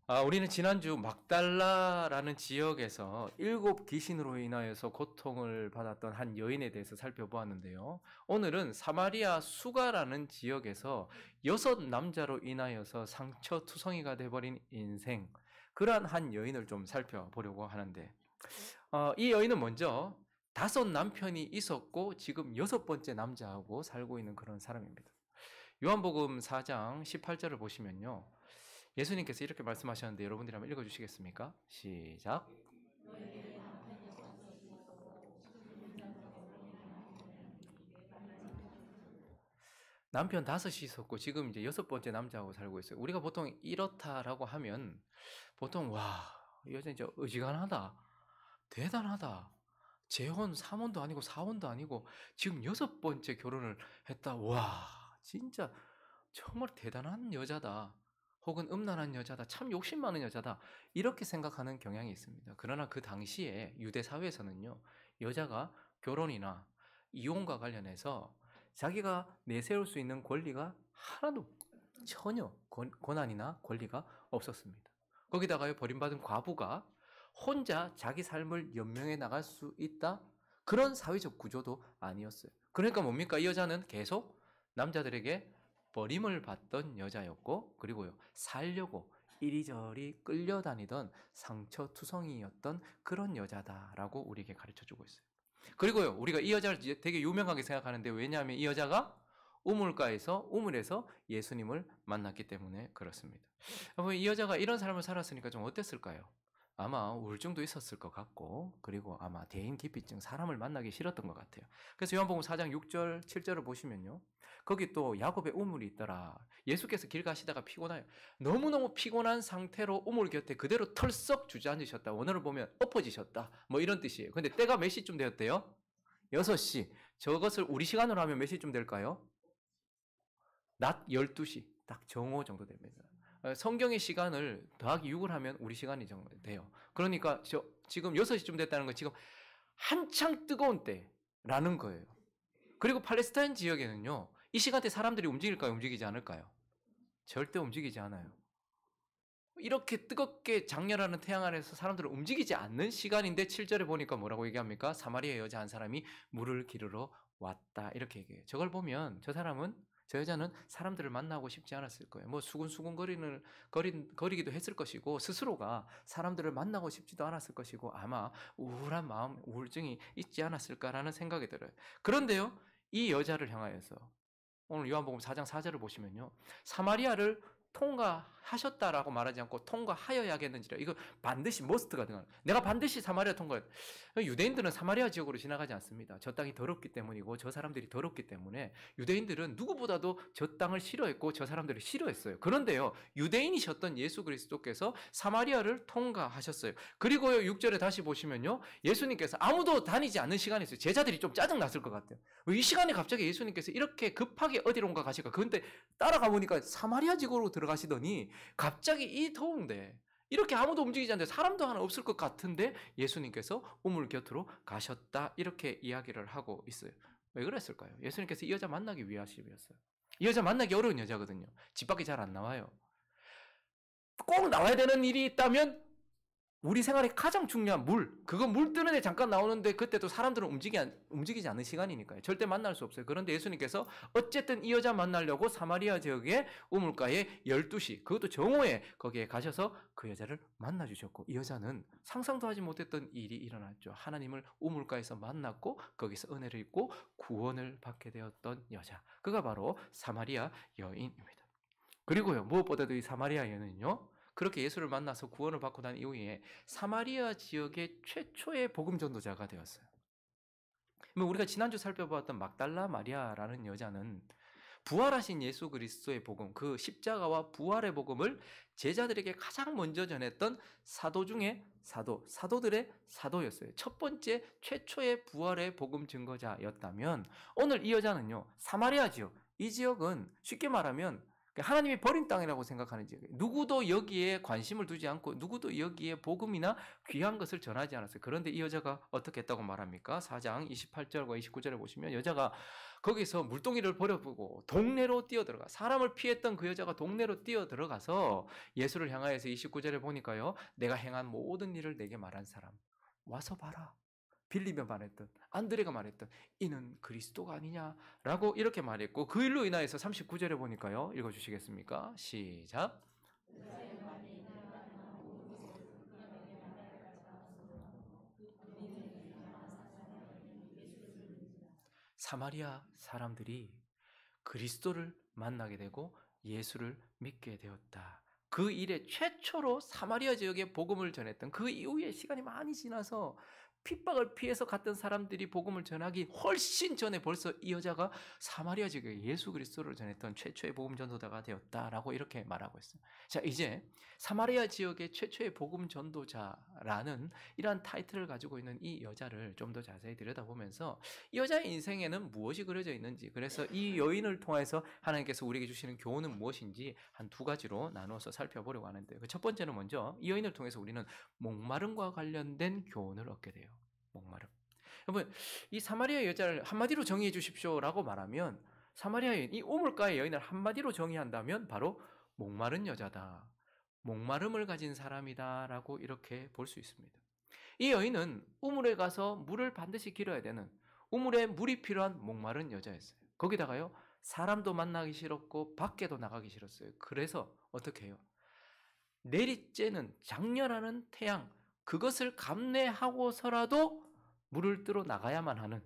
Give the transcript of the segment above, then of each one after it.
우리는 지난주 막달라라는 지역에서 7 귀신으로 인하여서 고통을 받았던 한 여인에 대해서 살펴보았는데요. 오늘은 사마리아 수가라는 지역에서 6 남자로 인하여서 상처투성이가 돼버린 인생, 그러한 한 여인을 좀 살펴보려고 하는데, 이 여인은 먼저 5 남편이 있었고 지금 6번째 남자하고 살고 있는 그런 사람입니다. 요한복음 4장 18절을 보시면요, 예수님께서 이렇게 말씀하셨는데 여러분들이 한번 읽어주시겠습니까? 시작. 남편 5이 있었고 지금 이제 6번째 남자하고 살고 있어요. 우리가 보통 이렇다라고 하면 보통 이 여자 진짜 어지간하다, 대단하다, 재혼 3혼도 아니고 4혼도 아니고 지금 6번째 결혼을 했다, 진짜 정말 대단한 여자다, 혹은 음란한 여자다, 참 욕심 많은 여자다, 이렇게 생각하는 경향이 있습니다. 그러나 그 당시에 유대 사회에서는요, 여자가 결혼이나 이혼과 관련해서 자기가 내세울 수 있는 권리가 하나도, 전혀 권한이나 권리가 없었습니다. 거기다가요, 버림받은 과부가 혼자 자기 삶을 연명해 나갈 수 있다, 그런 사회적 구조도 아니었어요. 그러니까 뭡니까? 이 여자는 계속 남자들에게 버림을 받던 여자였고, 그리고요, 살려고 이리저리 끌려다니던 상처투성이였던 그런 여자다라고 우리에게 가르쳐주고 있어요. 그리고요, 우리가 이 여자를 되게 유명하게 생각하는데, 왜냐하면 이 여자가 우물에서 예수님을 만났기 때문에 그렇습니다. 이 여자가 이런 삶을 살았으니까 좀 어땠을까요? 아마 우울증도 있었을 것 같고, 그리고 아마 대인기피증, 사람을 만나기 싫었던 것 같아요. 그래서 요한복음 4장 6절 7절을 보시면요, 거기 또 야곱의 우물이 있더라. 예수께서 길 가시다가 피곤해요. 너무너무 피곤한 상태로 우물 곁에 그대로 털썩 주저앉으셨다. 원어를 보면 엎어지셨다, 뭐 이런 뜻이에요. 근데 때가 몇 시쯤 되었대요? 6시. 저것을 우리 시간으로 하면 몇 시쯤 될까요? 낮 12시, 딱 정오 정도 됩니다. 성경의 시간을 더하기 6을 하면 우리 시간이 돼요. 그러니까 지금 6시쯤 됐다는 건 지금 한창 뜨거운 때라는 거예요. 그리고 팔레스타인 지역에는요, 이 시간대 사람들이 움직일까요? 움직이지 않을까요? 절대 움직이지 않아요. 이렇게 뜨겁게 장렬하는 태양 아래서 사람들은 움직이지 않는 시간인데 7절에 보니까 뭐라고 얘기합니까? 사마리아 여자 한 사람이 물을 기르러 왔다, 이렇게 얘기해요. 저걸 보면 저 여자는 사람들을 만나고 싶지 않았을 거예요. 뭐 수군수군 거리기도 했을 것이고, 스스로가 사람들을 만나고 싶지도 않았을 것이고, 아마 우울한 마음, 우울증이 있지 않았을까라는 생각이 들어요. 그런데요, 이 여자를 향하여서 오늘 요한복음 4장 4절을 보시면요, 사마리아를 통과하셨다라고 말하지 않고 통과하여야겠는지라, 이거 반드시 머스트가 들어가요. 내가 반드시 사마리아 통과해야. 유대인들은 사마리아 지역으로 지나가지 않습니다. 저 땅이 더럽기 때문이고 저 사람들이 더럽기 때문에 유대인들은 누구보다도 저 땅을 싫어했고 저 사람들을 싫어했어요. 그런데요, 유대인이셨던 예수 그리스도께서 사마리아를 통과하셨어요. 그리고요, 6절에 다시 보시면요, 예수님께서 아무도 다니지 않는 시간이 있어요. 제자들이 좀 짜증났을 것 같아요. 이 시간에 갑자기 예수님께서 이렇게 급하게 어디론가 가실까? 그런데 따라가 보니까 사마리아 지구로 들어가시더니 갑자기 이 더운데, 이렇게 아무도 움직이지 않는데 사람도 하나 없을 것 같은데 예수님께서 우물 곁으로 가셨다, 이렇게 이야기를 하고 있어요. 왜 그랬을까요? 예수님께서 이 여자 만나기 위하심이었어요. 이 여자 만나기 어려운 여자거든요. 집 밖에 잘 안 나와요. 꼭 나와야 되는 일이 있다면 우리 생활에 가장 중요한 그거 물 뜨는 데 잠깐 나오는데 그때도 사람들은 움직이지 않는 시간이니까요. 절대 만날 수 없어요. 그런데 예수님께서 어쨌든 이 여자 만나려고 사마리아 지역의 우물가에 12시, 그것도 정오에 거기에 가셔서 그 여자를 만나주셨고, 이 여자는 상상도 하지 못했던 일이 일어났죠. 하나님을 우물가에서 만났고 거기서 은혜를 입고 구원을 받게 되었던 여자, 그가 바로 사마리아 여인입니다. 그리고요, 무엇보다도 이 사마리아 여인은요, 그렇게 예수를 만나서 구원을 받고 난 이후에 사마리아 지역의 최초의 복음 전도자가 되었어요. 우리가 지난주 살펴보았던 막달라 마리아라는 여자는 부활하신 예수 그리스도의 복음, 그 십자가와 부활의 복음을 제자들에게 가장 먼저 전했던 사도 중에 사도들의 사도였어요. 첫 번째 최초의 부활의 복음 증거자였다면, 오늘 이 여자는요, 사마리아 지역, 이 지역은 쉽게 말하면 하나님이 버린 땅이라고 생각하는 지역. 누구도 여기에 관심을 두지 않고 누구도 여기에 복음이나 귀한 것을 전하지 않았어요. 그런데 이 여자가 어떻게 했다고 말합니까? 4장 28절과 29절에 보시면 여자가 거기서 물동이를 버려보고 동네로 뛰어들어가, 사람을 피했던 그 여자가 동네로 뛰어들어가서 예수를 향하여서 29절에 보니까요, 내가 행한 모든 일을 내게 말한 사람 와서 봐라. 빌리며 말했던, 안드레가 말했던 이는 그리스도가 아니냐라고 이렇게 말했고, 그 일로 인하여서 39절에 보니까요, 읽어주시겠습니까? 시작. 사마리아 사람들이 그리스도를 만나게 되고 예수를 믿게 되었다. 그 일에 최초로 사마리아 지역에 복음을 전했던, 그 이후에 시간이 많이 지나서 핍박을 피해서 갔던 사람들이 복음을 전하기 훨씬 전에 벌써 이 여자가 사마리아 지역에 예수 그리스도를 전했던 최초의 복음 전도자가 되었다라고 이렇게 말하고 있어요. 자, 이제 사마리아 지역의 최초의 복음 전도자라는 이러한 타이틀을 가지고 있는 이 여자를 좀 더 자세히 들여다보면서 이 여자의 인생에는 무엇이 그려져 있는지, 그래서 이 여인을 통해서 하나님께서 우리에게 주시는 교훈은 무엇인지 한 두 가지로 나누어서 살펴보려고 하는데, 그 첫 번째는 먼저 이 여인을 통해서 우리는 목마름과 관련된 교훈을 얻게 돼요. 목마름. 여러분, 이 사마리아 여자를 한마디로 정의해 주십시오라고 말하면, 사마리아 여인, 이 우물가의 여인을 한마디로 정의한다면 바로 목마른 여자다, 목마름을 가진 사람이다라고 이렇게 볼 수 있습니다. 이 여인은 우물에 가서 물을 반드시 길어야 되는, 우물에 물이 필요한 목마른 여자였어요. 거기다가요, 사람도 만나기 싫었고 밖에도 나가기 싫었어요. 그래서 어떻게 해요? 내리쬐는 장렬하는 태양, 그것을 감내하고서라도 물을 뜨러 나가야만 하는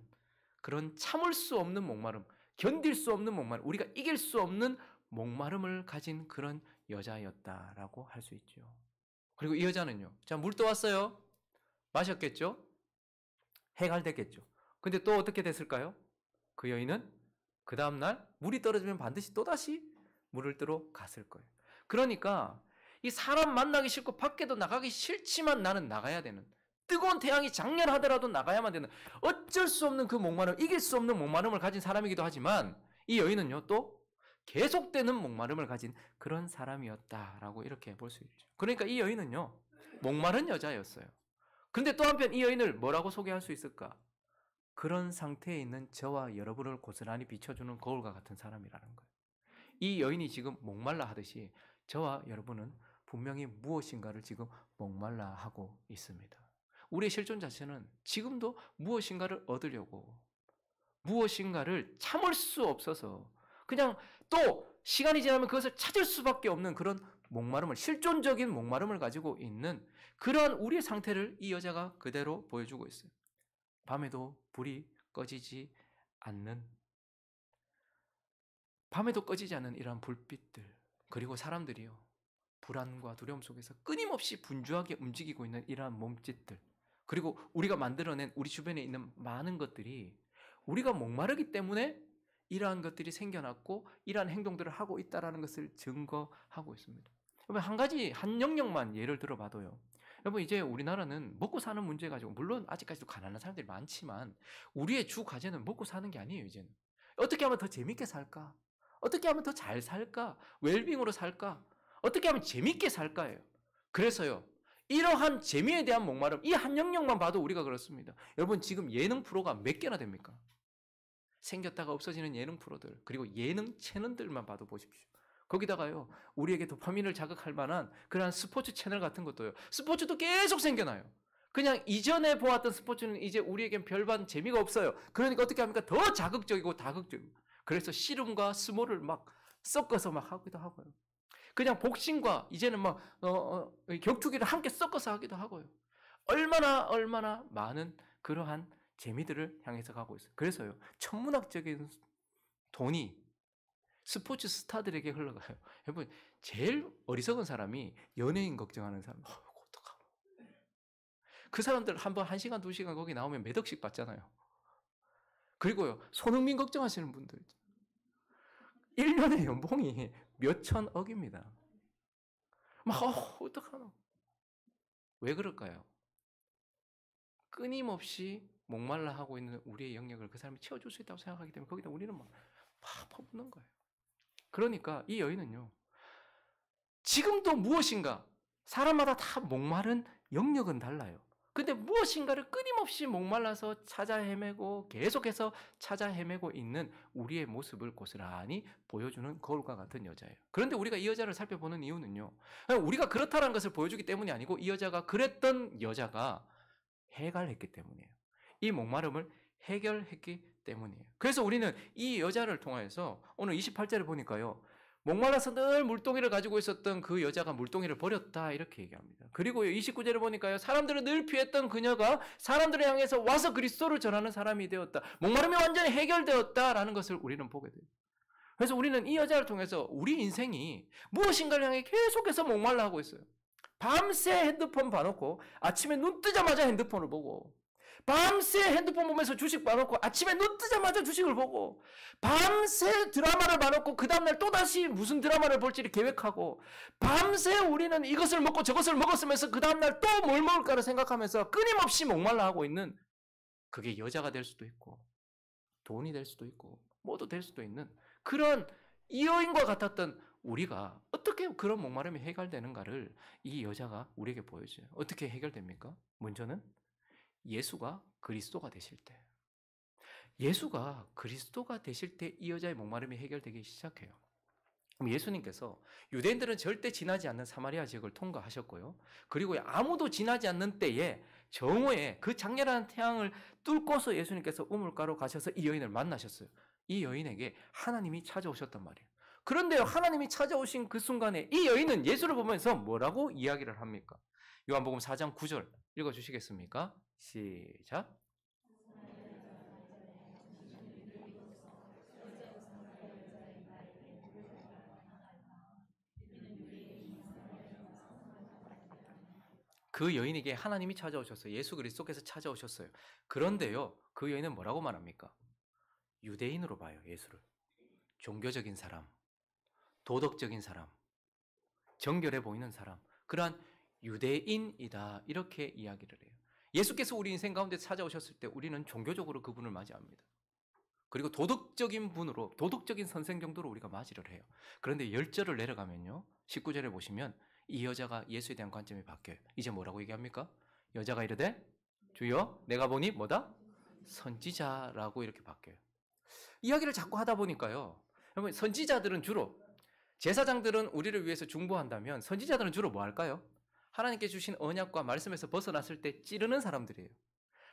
그런 참을 수 없는 목마름, 견딜 수 없는 목마름, 우리가 이길 수 없는 목마름을 가진 그런 여자였다라고 할 수 있죠. 그리고 이 여자는요, 자, 물 떠왔어요. 마셨겠죠? 해갈됐겠죠. 근데 또 어떻게 됐을까요? 그 여인은 그 다음날 물이 떨어지면 반드시 또다시 물을 뜨러 갔을 거예요. 그러니까 이 사람 만나기 싫고 밖에도 나가기 싫지만 나는 나가야 되는, 뜨거운 태양이 장렬하더라도 나가야만 되는, 어쩔 수 없는 그 목마름, 이길 수 없는 목마름을 가진 사람이기도 하지만, 이 여인은요 또 계속되는 목마름을 가진 그런 사람이었다라고 이렇게 볼 수 있죠. 그러니까 이 여인은요 목마른 여자였어요. 그런데 또 한편 이 여인을 뭐라고 소개할 수 있을까? 그런 상태에 있는 저와 여러분을 고스란히 비춰주는 거울과 같은 사람이라는 거예요. 이 여인이 지금 목말라 하듯이 저와 여러분은 분명히 무엇인가를 지금 목말라 하고 있습니다. 우리의 실존 자체는 지금도 무엇인가를 얻으려고, 무엇인가를 참을 수 없어서 그냥 또 시간이 지나면 그것을 찾을 수밖에 없는 그런 목마름을, 실존적인 목마름을 가지고 있는 그러한 우리의 상태를 이 여자가 그대로 보여주고 있어요. 밤에도 불이 꺼지지 않는, 밤에도 꺼지지 않는 이러한 불빛들, 그리고 사람들이요 불안과 두려움 속에서 끊임없이 분주하게 움직이고 있는 이러한 몸짓들, 그리고 우리가 만들어낸 우리 주변에 있는 많은 것들이 우리가 목마르기 때문에 이러한 것들이 생겨났고 이러한 행동들을 하고 있다는 것을 증거하고 있습니다. 여러분, 한 가지, 한 영역만 예를 들어봐도요, 여러분, 이제 우리나라는 먹고 사는 문제 가지고, 물론 아직까지도 가난한 사람들이 많지만 우리의 주 과제는 먹고 사는 게 아니에요. 이제는 어떻게 하면 더 재밌게 살까, 어떻게 하면 더 잘 살까, 웰빙으로 살까, 어떻게 하면 재밌게 살까예요. 그래서요, 이러한 재미에 대한 목마름, 이 한 영역만 봐도 우리가 그렇습니다. 여러분, 지금 예능 프로가 몇 개나 됩니까? 생겼다가 없어지는 예능 프로들, 그리고 예능 채널들만 봐도 보십시오. 거기다가요, 우리에게 도파민을 자극할 만한 그러한 스포츠 채널 같은 것도요, 스포츠도 계속 생겨나요. 그냥 이전에 보았던 스포츠는 이제 우리에겐 별반 재미가 없어요. 그러니까 어떻게 합니까? 더 자극적이고 다극적이고, 그래서 씨름과 스모를 막 섞어서 막 하기도 하고요. 그냥 복싱과 이제는 막 격투기를 함께 섞어서 하기도 하고요. 얼마나 많은 그러한 재미들을 향해서 가고 있어요. 그래서요, 천문학적인 돈이 스포츠 스타들에게 흘러가요. 여러분, 제일 어리석은 사람이 연예인 걱정하는 사람. 어떡하노? 그 사람들 한번 1시간, 2시간 거기 나오면 몇 억씩 받잖아요. 그리고요, 손흥민 걱정하시는 분들 1년의 연봉이 몇천억입니다. 막 어떡하노? 왜 그럴까요? 끊임없이 목말라 하고 있는 우리의 영역을 그 사람이 채워줄 수 있다고 생각하기 때문에 거기다 우리는 막 퍼붓는 거예요. 그러니까 이 여인은요, 지금도 무엇인가, 사람마다 다 목마른 영역은 달라요. 근데 무엇인가를 끊임없이 목말라서 찾아 헤매고 계속해서 찾아 헤매고 있는 우리의 모습을 고스란히 보여주는 거울과 같은 여자예요. 그런데 우리가 이 여자를 살펴보는 이유는요, 우리가 그렇다는 것을 보여주기 때문이 아니고 이 여자가 그랬던 여자가 해결했기 때문이에요. 이 목마름을 해결했기 때문이에요. 그래서 우리는 이 여자를 통해서 오늘 28절을 보니까요, 목말라서 늘 물동이를 가지고 있었던 그 여자가 물동이를 버렸다 이렇게 얘기합니다. 그리고 29절을 보니까요, 사람들을 늘 피했던 그녀가 사람들을 향해서 와서 그리스도를 전하는 사람이 되었다. 목마름이 완전히 해결되었다라는 것을 우리는 보게 돼요. 그래서 우리는 이 여자를 통해서 우리 인생이 무엇인가를 향해 계속해서 목말라 하고 있어요. 밤새 핸드폰 봐놓고 아침에 눈 뜨자마자 핸드폰을 보고, 밤새 핸드폰 보면서 주식 봐놓고 아침에 눈 뜨자마자 주식을 보고, 밤새 드라마를 봐놓고 그 다음날 또다시 무슨 드라마를 볼지를 계획하고, 밤새 우리는 이것을 먹고 저것을 먹었으면서 그 다음날 또 뭘 먹을까를 생각하면서 끊임없이 목말라 하고 있는, 그게 여자가 될 수도 있고 돈이 될 수도 있고 뭐도 될 수도 있는 그런 이 여인과 같았던 우리가 어떻게 그런 목마름이 해결되는가를 이 여자가 우리에게 보여줘요. 어떻게 해결됩니까? 먼저는 예수가 그리스도가 되실 때, 예수가 그리스도가 되실 때 이 여자의 목마름이 해결되기 시작해요. 그럼 예수님께서 유대인들은 절대 지나지 않는 사마리아 지역을 통과하셨고요. 그리고 아무도 지나지 않는 때에 정오에 그 장렬한 태양을 뚫고서 예수님께서 우물가로 가셔서 이 여인을 만나셨어요. 이 여인에게 하나님이 찾아오셨단 말이에요. 그런데요, 하나님이 찾아오신 그 순간에 이 여인은 예수를 보면서 뭐라고 이야기를 합니까? 요한복음 4장 9절 읽어주시겠습니까? 시작. 그 여인에게 하나님이 찾아오셨어요. 예수 그리스도께서 찾아오셨어요. 그런데요, 그 여인은 뭐라고 말합니까? 유대인으로 봐요, 예수를. 종교적인 사람, 도덕적인 사람, 정결해 보이는 사람, 그러한 유대인이다 이렇게 이야기를 해요. 예수께서 우리 인생 가운데 찾아오셨을 때 우리는 종교적으로 그분을 맞이합니다. 그리고 도덕적인 분으로, 도덕적인 선생 정도로 우리가 맞이를 해요. 그런데 10절을 내려가면요, 19절에 보시면 이 여자가 예수에 대한 관점이 바뀌어요. 이제 뭐라고 얘기합니까? 여자가 이르되 주여 내가 보니 뭐다? 선지자라고 이렇게 바뀌어요. 이야기를 자꾸 하다 보니까요, 여러분, 선지자들은 주로, 제사장들은 우리를 위해서 중보한다면 선지자들은 주로 뭐 할까요? 하나님께 주신 언약과 말씀에서 벗어났을 때 찌르는 사람들이에요.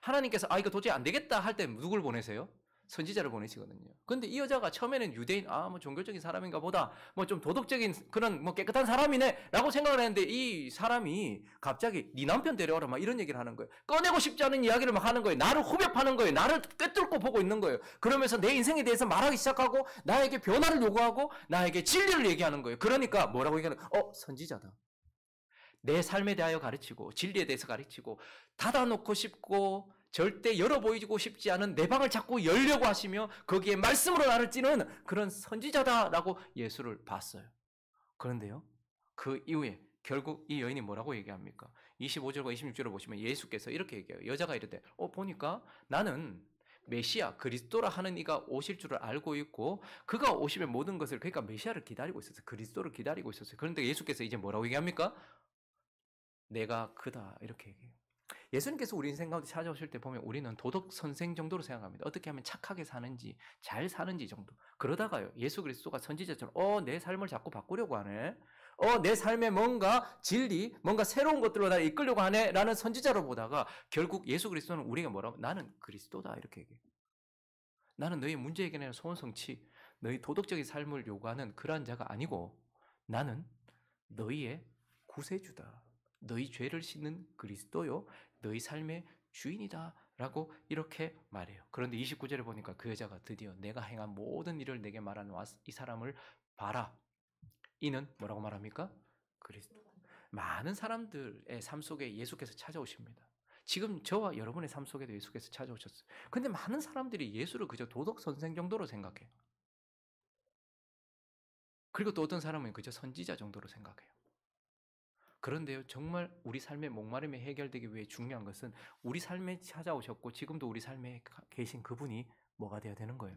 하나님께서 이거 도저히 안 되겠다 할 때 누굴 보내세요? 선지자를 보내시거든요. 근데 이 여자가 처음에는 유대인, 뭐 종교적인 사람인가 보다, 뭐 좀 도덕적인 그런 뭐 깨끗한 사람이네 라고 생각을 했는데, 이 사람이 갑자기 네 남편 데려와라 막 이런 얘기를 하는 거예요. 꺼내고 싶지 않은 이야기를 막 하는 거예요. 나를 후벼파는 거예요. 나를 꿰뚫고 보고 있는 거예요. 그러면서 내 인생에 대해서 말하기 시작하고 나에게 변화를 요구하고 나에게 진리를 얘기하는 거예요. 그러니까 뭐라고 얘기하는 거예요? 선지자다. 내 삶에 대하여 가르치고 진리에 대해서 가르치고 닫아놓고 싶고 절대 열어 보이고 싶지 않은 내 방을 자꾸 열려고 하시며 거기에 말씀으로 나를 찌는 그런 선지자다라고 예수를 봤어요. 그런데요, 그 이후에 결국 이 여인이 뭐라고 얘기합니까? 25절과 26절을 보시면 예수께서 이렇게 얘기해요. 여자가 이르되 보니까 나는 메시아 그리스도라 하는 이가 오실 줄을 알고 있고 그가 오시면 모든 것을, 그러니까 메시아를 기다리고 있었어요. 그리스도를 기다리고 있었어요. 그런데 예수께서 이제 뭐라고 얘기합니까? 내가 그다 이렇게 얘기해요. 예수님께서 우리 인생 가운데 찾아오실 때 보면 우리는 도덕 선생 정도로 생각합니다. 어떻게 하면 착하게 사는지, 잘 사는지 정도. 그러다가요, 예수 그리스도가 선지자처럼 내 삶을 자꾸 바꾸려고 하네. 내 삶에 뭔가 진리, 뭔가 새로운 것들로 나를 이끌려고 하네 라는 선지자로 보다가 결국 예수 그리스도는 우리가 뭐라고? 나는 그리스도다 이렇게 얘기해요. 나는 너희 문제 해결이나 소원 성취, 너희 도덕적인 삶을 요구하는 그러한 자가 아니고 나는 너희의 구세주다. 너희 죄를 씻는 그리스도요, 너희 삶의 주인이다 라고 이렇게 말해요. 그런데 29절에 보니까 그 여자가 드디어 내가 행한 모든 일을 내게 말하는 이 사람을 봐라. 이는 뭐라고 말합니까? 그리스도. 많은 사람들의 삶 속에 예수께서 찾아오십니다. 지금 저와 여러분의 삶 속에도 예수께서 찾아오셨어요. 근데 많은 사람들이 예수를 그저 도덕 선생 정도로 생각해요. 그리고 또 어떤 사람은 그저 선지자 정도로 생각해요. 그런데요, 정말 우리 삶의 목마름이 해결되기 위해 중요한 것은 우리 삶에 찾아오셨고 지금도 우리 삶에 계신 그분이 뭐가 되어야 되는 거예요?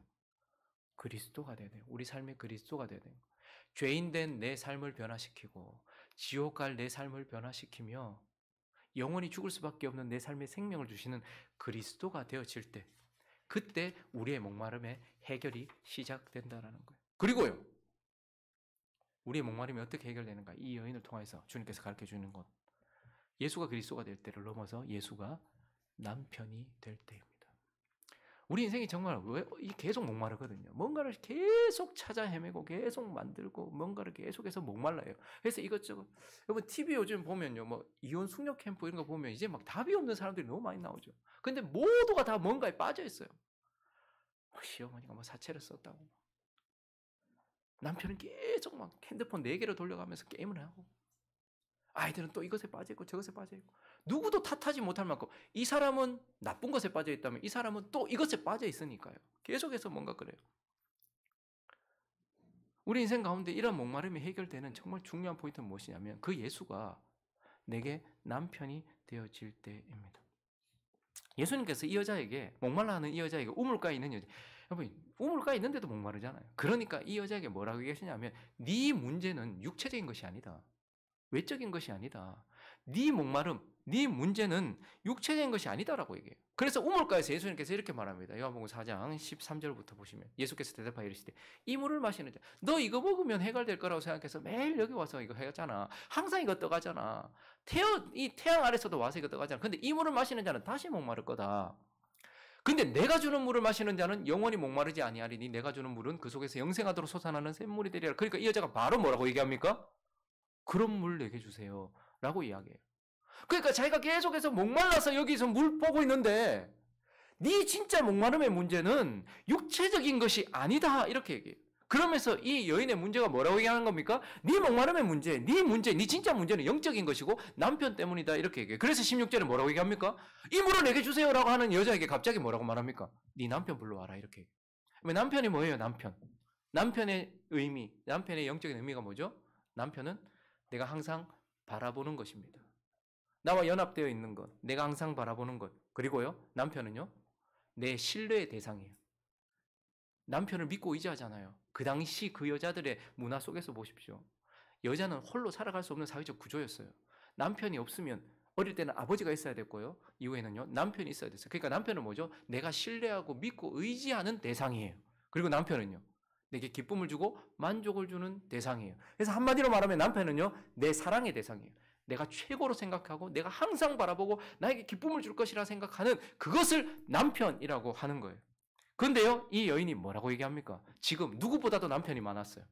그리스도가 돼야 돼요. 우리 삶의 그리스도가 돼야 돼요. 죄인된 내 삶을 변화시키고 지옥 갈 내 삶을 변화시키며 영원히 죽을 수밖에 없는 내 삶의 생명을 주시는 그리스도가 되어질 때, 그때 우리의 목마름의 해결이 시작된다라는 거예요. 그리고요, 우리의 목마름이 어떻게 해결되는가? 이 여인을 통해서 주님께서 가르쳐 주는 것, 예수가 그리스도가 될 때를 넘어서 예수가 남편이 될 때입니다. 우리 인생이 정말 계속 목마르거든요. 뭔가를 계속 찾아 헤매고 계속 만들고 뭔가를 계속해서 목말라요. 그래서 이것저것, 여러분 TV 요즘 보면요, 뭐 이혼 숙녀 캠프 이런 거 보면 이제 막 답이 없는 사람들이 너무 많이 나오죠. 근데 모두가 다 뭔가에 빠져 있어요. 시어머니가 뭐 사채를 썼다고, 남편은 계속 막 핸드폰 4개로 돌려가면서 게임을 하고, 아이들은 또 이것에 빠져있고 저것에 빠져있고, 누구도 탓하지 못할 만큼 이 사람은 나쁜 것에 빠져있다면 이 사람은 또 이것에 빠져있으니까요. 계속해서 뭔가 그래요. 우리 인생 가운데 이런 목마름이 해결되는 정말 중요한 포인트는 무엇이냐면 그 예수가 내게 남편이 되어질 때입니다. 예수님께서 이 여자에게, 목말라하는 이 여자에게, 우물가에 있는 여자, 여러분 우물가에 있는데도 목마르잖아요. 그러니까 이 여자에게 뭐라고 얘기하시냐면 네 문제는 육체적인 것이 아니다. 외적인 것이 아니다. 네 목마름, 네 문제는 육체적인 것이 아니다라고 얘기해요. 그래서 우물가에서 예수님께서 이렇게 말합니다. 요한복음 4장 13절부터 보시면 예수께서 대답하여 이르시되 이 물을 마시는 자, 너 이거 먹으면 해결될 거라고 생각해서 매일 여기 와서 이거 해가잖아. 항상 이거 떠가잖아. 이 태양 아래서도 와서 이거 떠가잖아. 근데 이 물을 마시는 자는 다시 목마를 거다. 근데 내가 주는 물을 마시는 자는 영원히 목마르지 아니하리니 내가 주는 물은 그 속에서 영생하도록 솟아나는 샘물이 되리라. 그러니까 이 여자가 바로 뭐라고 얘기합니까? 그런 물 내게 주세요 라고 이야기해요. 그러니까 자기가 계속해서 목말라서 여기서 물 보고 있는데 네 진짜 목마름의 문제는 육체적인 것이 아니다 이렇게 얘기해요. 그러면서 이 여인의 문제가 뭐라고 얘기하는 겁니까? 네 목마름의 문제, 네 진짜 문제는 영적인 것이고 남편 때문이다 이렇게 얘기해요. 그래서 16절에 뭐라고 얘기합니까? 이 물을 내게 주세요라고 하는 여자에게 갑자기 뭐라고 말합니까? 네 남편 불러와라 이렇게 얘기해요. 남편이 뭐예요? 남편의 의미, 남편의 영적인 의미가 뭐죠? 남편은 내가 항상 바라보는 것입니다. 나와 연합되어 있는 것, 내가 항상 바라보는 것. 그리고요, 남편은요, 내 신뢰의 대상이에요. 남편을 믿고 의지하잖아요. 그 당시 그 여자들의 문화 속에서 보십시오. 여자는 홀로 살아갈 수 없는 사회적 구조였어요. 남편이 없으면 어릴 때는 아버지가 있어야 됐고요. 이후에는요, 남편이 있어야 됐어요. 그러니까 남편은 뭐죠? 내가 신뢰하고 믿고 의지하는 대상이에요. 그리고 남편은요, 내게 기쁨을 주고 만족을 주는 대상이에요. 그래서 한마디로 말하면 남편은요, 내 사랑의 대상이에요. 내가 최고로 생각하고 내가 항상 바라보고 나에게 기쁨을 줄 것이라 생각하는 그것을 남편이라고 하는 거예요. 그런데요, 이 여인이 뭐라고 얘기합니까? 지금 누구보다도 남편이 많았어요.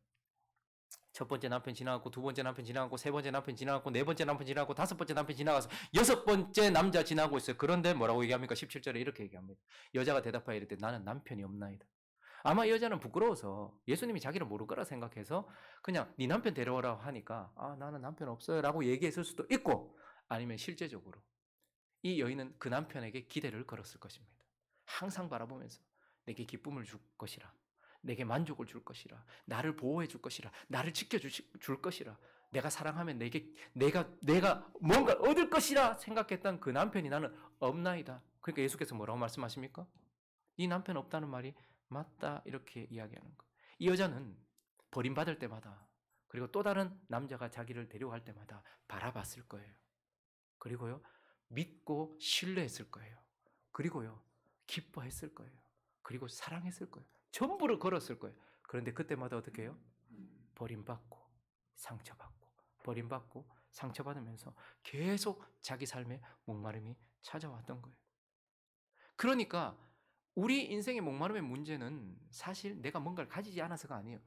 첫 번째 남편 지나갔고, 두 번째 남편 지나갔고, 세 번째 남편 지나갔고, 네 번째 남편 지나갔고, 다섯 번째 남편 지나가서 여섯 번째 남자 지나고 있어요. 그런데 뭐라고 얘기합니까? 17절에 이렇게 얘기합니다. 여자가 대답하여 이르되 나는 남편이 없나이다. 아마 이 여자는 부끄러워서 예수님이 자기를 모를 거라 생각해서 그냥 네 남편 데려오라고 하니까 나는 남편 없어요 라고 얘기했을 수도 있고, 아니면 실제적으로 이 여인은 그 남편에게 기대를 걸었을 것입니다. 항상 바라보면서 내게 기쁨을 줄 것이라, 내게 만족을 줄 것이라, 나를 보호해 줄 것이라, 나를 지켜줄 것이라, 내가 사랑하면 내가 뭔가 얻을 것이라 생각했던 그 남편이 나는 없나이다. 그러니까 예수께서 뭐라고 말씀하십니까? 네 남편 없다는 말이 맞다 이렇게 이야기하는 거예요. 이 여자는 버림받을 때마다, 그리고 또 다른 남자가 자기를 데려갈 때마다 바라봤을 거예요. 그리고요, 믿고 신뢰했을 거예요. 그리고요, 기뻐했을 거예요. 그리고 사랑했을 거예요. 전부를 걸었을 거예요. 그런데 그때마다 어떻게 해요? 버림받고 상처받고 버림받고 상처받으면서 계속 자기 삶의 목마름이 찾아왔던 거예요. 그러니까 우리 인생의 목마름의 문제는 사실 내가 뭔가를 가지지 않아서가 아니에요.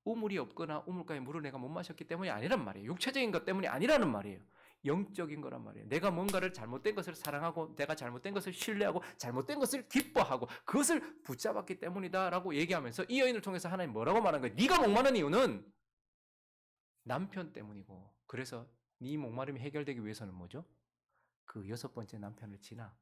우물이 없거나 우물가에 물을 내가 못 마셨기 때문이 아니란 말이에요. 육체적인 것 때문이 아니라는 말이에요. 영적인 거란 말이에요. 내가 뭔가를 잘못된 것을 사랑하고 내가 잘못된 것을 신뢰하고 잘못된 것을 기뻐하고 그것을 붙잡았기 때문이다라고 얘기하면서 이 여인을 통해서 하나님 뭐라고 말하는 거예요? 네가 목마른 이유는 남편 때문이고, 그래서 네 목마름이 해결되기 위해서는 뭐죠? 그 여섯 번째 남편을 지나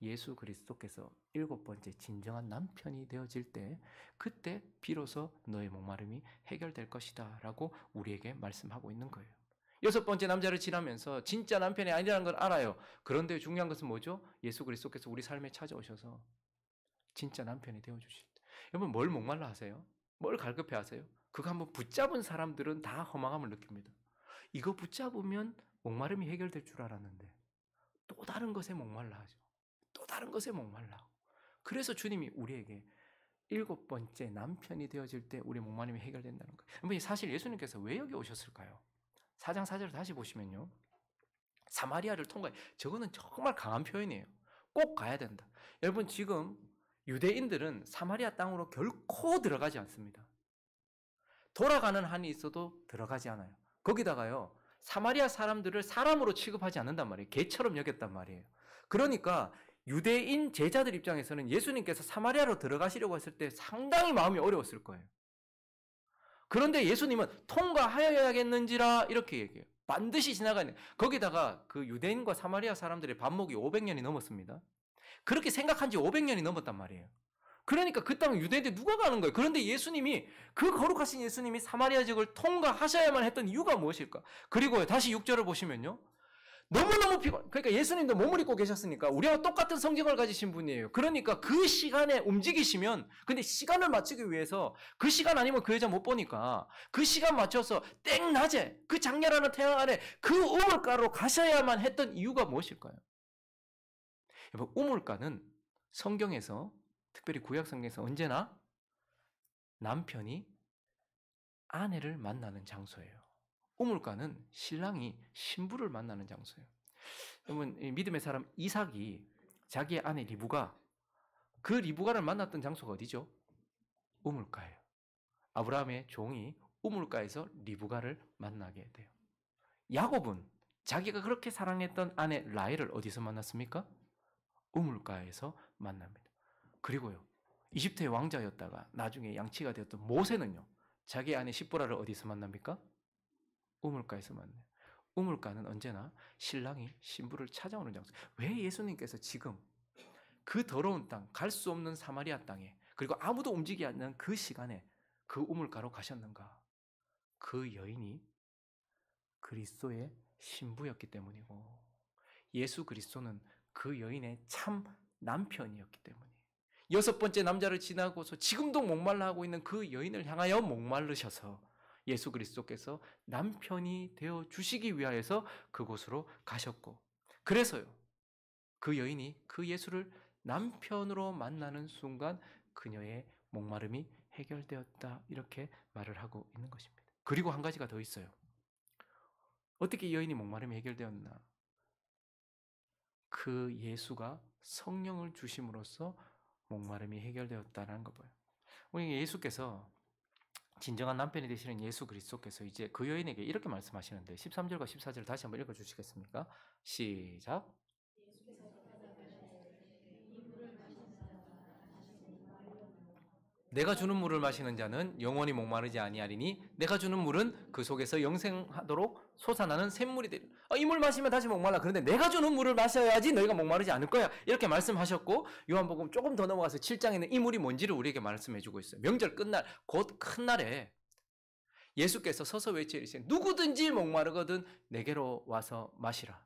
예수 그리스도께서 일곱 번째 진정한 남편이 되어질 때, 그때 비로소 너의 목마름이 해결될 것이다 라고 우리에게 말씀하고 있는 거예요. 여섯 번째 남자를 지나면서 진짜 남편이 아니라는 걸 알아요. 그런데 중요한 것은 뭐죠? 예수 그리스도께서 우리 삶에 찾아오셔서 진짜 남편이 되어주실 때. 여러분 뭘 목말라 하세요? 뭘 갈급해 하세요? 그거 한번 붙잡은 사람들은 다 허망함을 느낍니다. 이거 붙잡으면 목마름이 해결될 줄 알았는데 또 다른 것에 목말라 하죠. 또 다른 것에 목말라 하고. 그래서 주님이 우리에게 7번째 남편이 되어질 때 우리 목마름이 해결된다는 거예요. 사실 예수님께서 왜 여기 오셨을까요? 4장 4절을 다시 보시면요. 사마리아를 통과해. 저거는 정말 강한 표현이에요. 꼭 가야 된다. 여러분 지금 유대인들은 사마리아 땅으로 결코 들어가지 않습니다. 돌아가는 한이 있어도 들어가지 않아요. 거기다가요. 사마리아 사람들을 사람으로 취급하지 않는단 말이에요. 개처럼 여겼단 말이에요. 그러니까 유대인 제자들 입장에서는 예수님께서 사마리아로 들어가시려고 했을 때 상당히 마음이 어려웠을 거예요. 그런데 예수님은 통과하여야겠는지라 이렇게 얘기해요. 반드시 지나가야. 거기다가 그 유대인과 사마리아 사람들의 반목이 500년이 넘었습니다. 그렇게 생각한 지 500년이 넘었단 말이에요. 그러니까 그 땅 유대인들 누가 가는 거예요? 그런데 예수님이 그 거룩하신 예수님이 사마리아 지역을 통과하셔야만 했던 이유가 무엇일까? 그리고 다시 6절을 보시면요. 너무너무 피곤. 그러니까 예수님도 몸을 입고 계셨으니까 우리와 똑같은 성경을 가지신 분이에요. 그러니까 그 시간에 움직이시면 근데 시간을 맞추기 위해서 그 시간 아니면 그 여자 못 보니까 그 시간 맞춰서 땡낮에 그 장렬하는 태양 아래 그 우물가로 가셔야만 했던 이유가 무엇일까요? 여러분 우물가는 성경에서 특별히 구약 성경에서 언제나 남편이 아내를 만나는 장소예요. 우물가는 신랑이 신부를 만나는 장소예요. 여러분 믿음의 사람 이삭이 자기의 아내 리브가 그 리브가를 만났던 장소가 어디죠? 우물가예요. 아브라함의 종이 우물가에서 리브가를 만나게 돼요. 야곱은 자기가 그렇게 사랑했던 아내 라헬을 어디서 만났습니까? 우물가에서 만납니다. 그리고요. 이집트의 왕자였다가 나중에 양치가 되었던 모세는요. 자기 아내 십보라를 어디서 만납니까? 우물가에서 만나요. 우물가는 언제나 신랑이 신부를 찾아오는 장소. 왜 예수님께서 지금 그 더러운 땅, 갈 수 없는 사마리아 땅에 그리고 아무도 움직이지 않는 그 시간에 그 우물가로 가셨는가? 그 여인이 그리스도의 신부였기 때문이고 예수 그리스도는 그 여인의 참 남편이었기 때문이에요. 6번째 남자를 지나고서 지금도 목말라 하고 있는 그 여인을 향하여 목마르셔서 예수 그리스도께서 남편이 되어 주시기 위하여서 그곳으로 가셨고 그래서요. 그 여인이 그 예수를 남편으로 만나는 순간 그녀의 목마름이 해결되었다 이렇게 말을 하고 있는 것입니다. 그리고 한 가지가 더 있어요. 어떻게 이 여인이 목마름이 해결되었나? 그 예수가 성령을 주심으로써 목마름이 해결되었다는 거 봐요. 우리 예수께서 진정한 남편이 되시는 예수 그리스도께서 이제 그 여인에게 이렇게 말씀하시는데 13절과 14절 다시 한번 읽어주시겠습니까? 시작. 내가 주는 물을 마시는 자는 영원히 목마르지 아니하리니 내가 주는 물은 그 속에서 영생하도록 솟아나는 샘물이 되리라. 이 물 마시면 다시 목말라. 그런데 내가 주는 물을 마셔야지 너희가 목마르지 않을 거야. 이렇게 말씀하셨고 요한복음 조금 더 넘어가서 7장에는 이 물이 뭔지를 우리에게 말씀해 주고 있어요. 명절 끝날 곧 큰 날에 예수께서 서서 외치시니 누구든지 목마르거든 내게로 와서 마시라.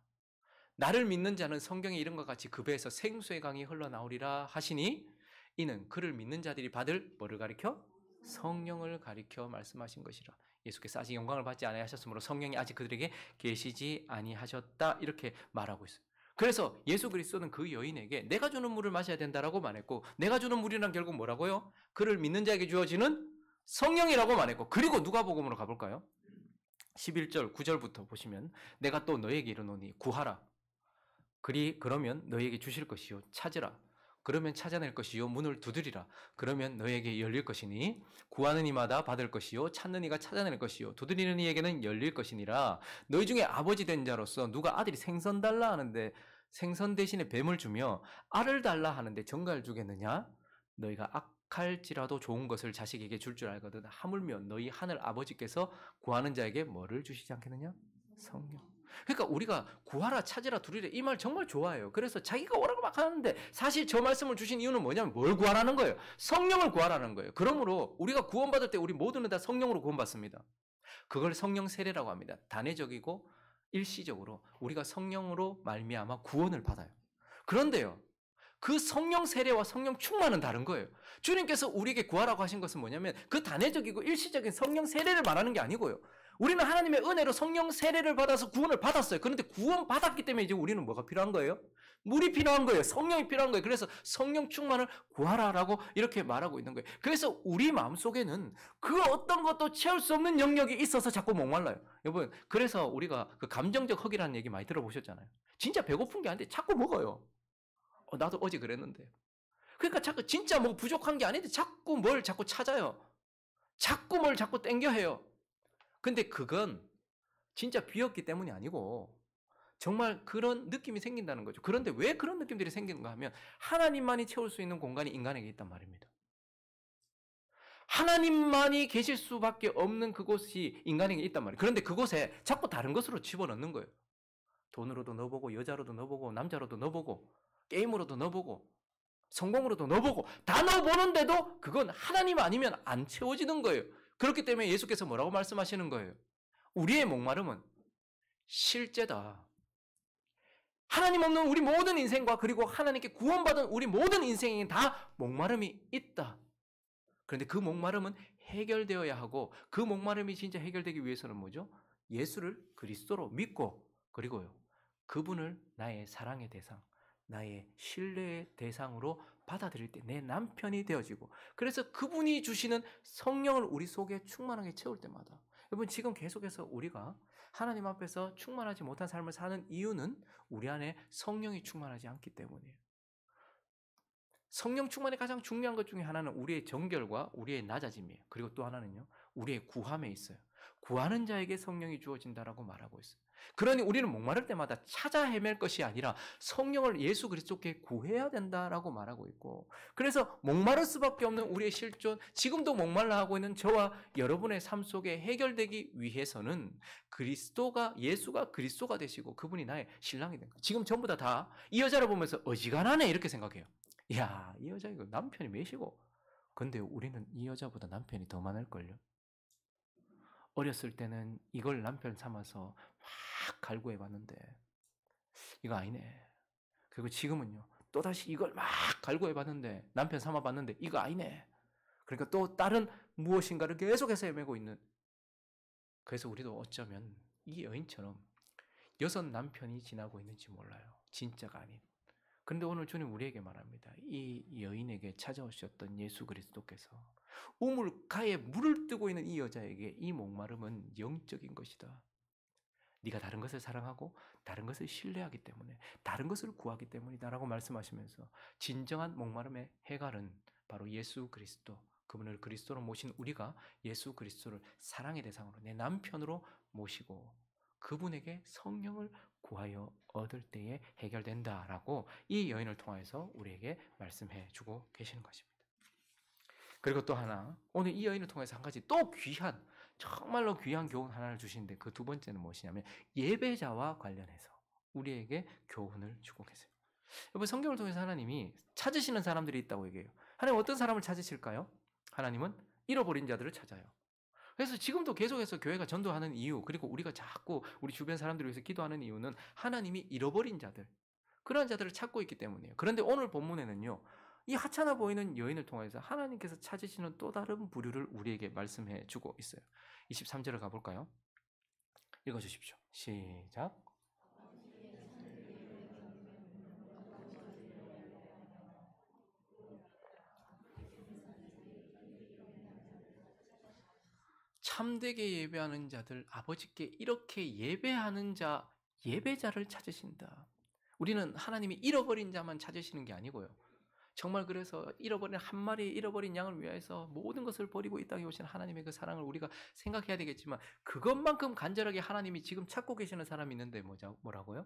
나를 믿는 자는 성경에 이런 것 같이 그 배에서 생수의 강이 흘러나오리라 하시니 이는 그를 믿는 자들이 받을 뭐를 가리켜? 성령을 가리켜 말씀하신 것이라. 예수께서 아직 영광을 받지 아니하셨으므로 성령이 아직 그들에게 계시지 아니하셨다 이렇게 말하고 있어요. 그래서 예수 그리스도는 그 여인에게 내가 주는 물을 마셔야 된다라고 말했고 내가 주는 물이란 결국 뭐라고요? 그를 믿는 자에게 주어지는 성령이라고 말했고 그리고 누가복음으로 가볼까요? 11절 9절부터 보시면 내가 또 너에게 이르노니 구하라. 그러면 너에게 주실 것이요 찾으라. 그러면 찾아낼 것이요 문을 두드리라. 그러면 너에게 열릴 것이니 구하는 이마다 받을 것이요 찾는 이가 찾아낼 것이요 두드리는 이에게는 열릴 것이니라. 너희 중에 아버지 된 자로서 누가 아들이 생선 달라 하는데 생선 대신에 뱀을 주며 알을 달라 하는데 정갈 주겠느냐? 너희가 악할지라도 좋은 것을 자식에게 줄 줄 알거든 하물며 너희 하늘 아버지께서 구하는 자에게 뭐를 주시지 않겠느냐? 성령. 그러니까 우리가 구하라 찾으라 두리라 이 말 정말 좋아해요. 그래서 자기가 오라고 막 하는데 사실 저 말씀을 주신 이유는 뭐냐면 뭘 구하라는 거예요. 성령을 구하라는 거예요. 그러므로 우리가 구원받을 때 우리 모두는 다 성령으로 구원받습니다. 그걸 성령 세례라고 합니다. 단회적이고 일시적으로 우리가 성령으로 말미암아 구원을 받아요. 그런데요. 그 성령 세례와 성령 충만은 다른 거예요. 주님께서 우리에게 구하라고 하신 것은 뭐냐면 그 단회적이고 일시적인 성령 세례를 말하는 게 아니고요. 우리는 하나님의 은혜로 성령 세례를 받아서 구원을 받았어요. 그런데 구원 받았기 때문에 이제 우리는 뭐가 필요한 거예요? 물이 필요한 거예요. 성령이 필요한 거예요. 그래서 성령 충만을 구하라라고 이렇게 말하고 있는 거예요. 그래서 우리 마음속에는 그 어떤 것도 채울 수 없는 영역이 있어서 자꾸 목말라요. 여러분, 그래서 우리가 그 감정적 허기라는 얘기 많이 들어보셨잖아요. 진짜 배고픈 게 아닌데 자꾸 먹어요. 나도 어제 그랬는데. 그러니까 자꾸 진짜 뭐 부족한 게 아닌데 자꾸 뭘 자꾸 찾아요. 자꾸 뭘 자꾸 땡겨 해요. 근데 그건 진짜 비었기 때문이 아니고 정말 그런 느낌이 생긴다는 거죠. 그런데 왜 그런 느낌들이 생기는가 하면 하나님만이 채울 수 있는 공간이 인간에게 있단 말입니다. 하나님만이 계실 수밖에 없는 그곳이 인간에게 있단 말이에요. 그런데 그곳에 자꾸 다른 것으로 집어넣는 거예요. 돈으로도 넣어보고 여자로도 넣어보고 남자로도 넣어보고 게임으로도 넣어보고 성공으로도 넣어보고 다 넣어보는데도 그건 하나님 아니면 안 채워지는 거예요. 그렇기 때문에 예수께서 뭐라고 말씀하시는 거예요? 우리의 목마름은 실제다. 하나님 없는 우리 모든 인생과 그리고 하나님께 구원받은 우리 모든 인생에 다 목마름이 있다. 그런데 그 목마름은 해결되어야 하고 그 목마름이 진짜 해결되기 위해서는 뭐죠? 예수를 그리스도로 믿고 그리고요. 그분을 나의 사랑의 대상, 나의 신뢰의 대상으로 받아들일 때 내 남편이 되어지고 그래서 그분이 주시는 성령을 우리 속에 충만하게 채울 때마다 여러분 지금 계속해서 우리가 하나님 앞에서 충만하지 못한 삶을 사는 이유는 우리 안에 성령이 충만하지 않기 때문이에요. 성령 충만의 가장 중요한 것 중에 하나는 우리의 정결과 우리의 낮아짐이에요. 그리고 또 하나는요. 우리의 구함에 있어요. 구하는 자에게 성령이 주어진다라고 말하고 있어요. 그러니 우리는 목마를 때마다 찾아 헤맬 것이 아니라 성령을 예수 그리스도께 구해야 된다라고 말하고 있고 그래서 목마를 수밖에 없는 우리의 실존 지금도 목말라 하고 있는 저와 여러분의 삶 속에 해결되기 위해서는 예수가 그리스도가 되시고 그분이 나의 신랑이 된 거예요. 지금 전부 다 이 여자를 보면서 어지간하네 이렇게 생각해요. 야, 이 여자 이거 남편이 몇이고 근데 우리는 이 여자보다 남편이 더 많을걸요. 어렸을 때는 이걸 남편 삼아서 막 갈구해봤는데 이거 아니네. 그리고 지금은요. 또다시 이걸 막 갈구해봤는데 남편 삼아봤는데 이거 아니네. 그러니까 또 다른 무엇인가를 계속해서 헤매고 있는 그래서 우리도 어쩌면 이 여인처럼 6 남편이 지나고 있는지 몰라요. 진짜가 아닌. 그런데 오늘 주님 우리에게 말합니다. 이 여인에게 찾아오셨던 예수 그리스도께서 우물가에 물을 뜨고 있는 이 여자에게 이 목마름은 영적인 것이다. 네가 다른 것을 사랑하고 다른 것을 신뢰하기 때문에 다른 것을 구하기 때문이다라고 말씀하시면서 진정한 목마름의 해갈은 바로 예수 그리스도 그분을 그리스도로 모신 우리가 예수 그리스도를 사랑의 대상으로 내 남편으로 모시고 그분에게 성령을 구하여 얻을 때에 해결된다라고 이 여인을 통해서 우리에게 말씀해 주고 계시는 것입니다. 그리고 또 하나 오늘 이 여인을 통해서 한 가지 또 귀한 정말로 귀한 교훈 하나를 주시는데 그 두 번째는 무엇이냐면 예배자와 관련해서 우리에게 교훈을 주고 계세요. 여러분 성경을 통해서 하나님이 찾으시는 사람들이 있다고 얘기해요. 하나님 어떤 사람을 찾으실까요? 하나님은 잃어버린 자들을 찾아요. 그래서 지금도 계속해서 교회가 전도하는 이유 그리고 우리가 자꾸 우리 주변 사람들을 위해서 기도하는 이유는 하나님이 잃어버린 자들 그런 자들을 찾고 있기 때문이에요. 그런데 오늘 본문에는요. 이 하찮아 보이는 여인을 통해서 하나님께서 찾으시는 또 다른 부류를 우리에게 말씀해 주고 있어요. 23절을 가볼까요? 읽어주십시오. 시작. 참되게 예배하는 자들 아버지께 이렇게 예배하는 자 예배자를 찾으신다. 우리는 하나님이 잃어버린 자만 찾으시는 게 아니고요. 정말 그래서 잃어버린 한 마리 잃어버린 양을 위해서 모든 것을 버리고 이 땅에 오신 하나님의 그 사랑을 우리가 생각해야 되겠지만 그것만큼 간절하게 하나님이 지금 찾고 계시는 사람이 있는데 뭐라고요?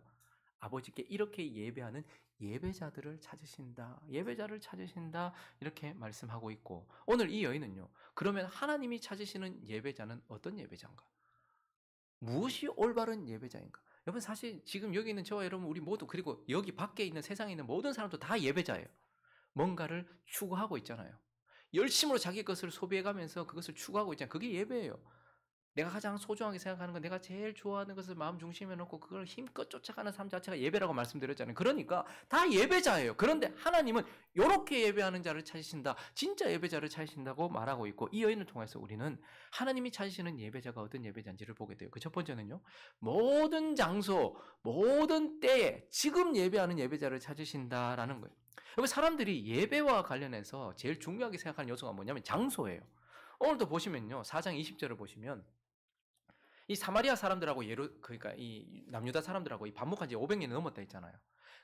아버지께 이렇게 예배하는 예배자들을 찾으신다. 예배자를 찾으신다. 이렇게 말씀하고 있고 오늘 이 여인은요. 그러면 하나님이 찾으시는 예배자는 어떤 예배자인가? 무엇이 올바른 예배자인가? 여러분 사실 지금 여기 있는 저와 여러분 우리 모두 그리고 여기 밖에 있는 세상에 있는 모든 사람도 다 예배자예요. 뭔가를 추구하고 있잖아요. 열심으로 자기 것을 소비해가면서 그것을 추구하고 있잖아요. 그게 예배예요. 내가 가장 소중하게 생각하는 건 내가 제일 좋아하는 것을 마음 중심에 놓고 그걸 힘껏 쫓아가는 삶 자체가 예배라고 말씀드렸잖아요. 그러니까 다 예배자예요. 그런데 하나님은 이렇게 예배하는 자를 찾으신다. 진짜 예배자를 찾으신다고 말하고 있고 이 여인을 통해서 우리는 하나님이 찾으시는 예배자가 어떤 예배자인지를 보게 돼요. 그 첫 번째는요. 모든 장소, 모든 때에 지금 예배하는 예배자를 찾으신다라는 거예요. 여러분 사람들이 예배와 관련해서 제일 중요하게 생각하는 요소가 뭐냐면 장소예요. 오늘도 보시면요. 4장 20절을 보시면 이 사마리아 사람들하고 그러니까 이 남유다 사람들하고 이 반목한 지 500년이 넘었다 했잖아요.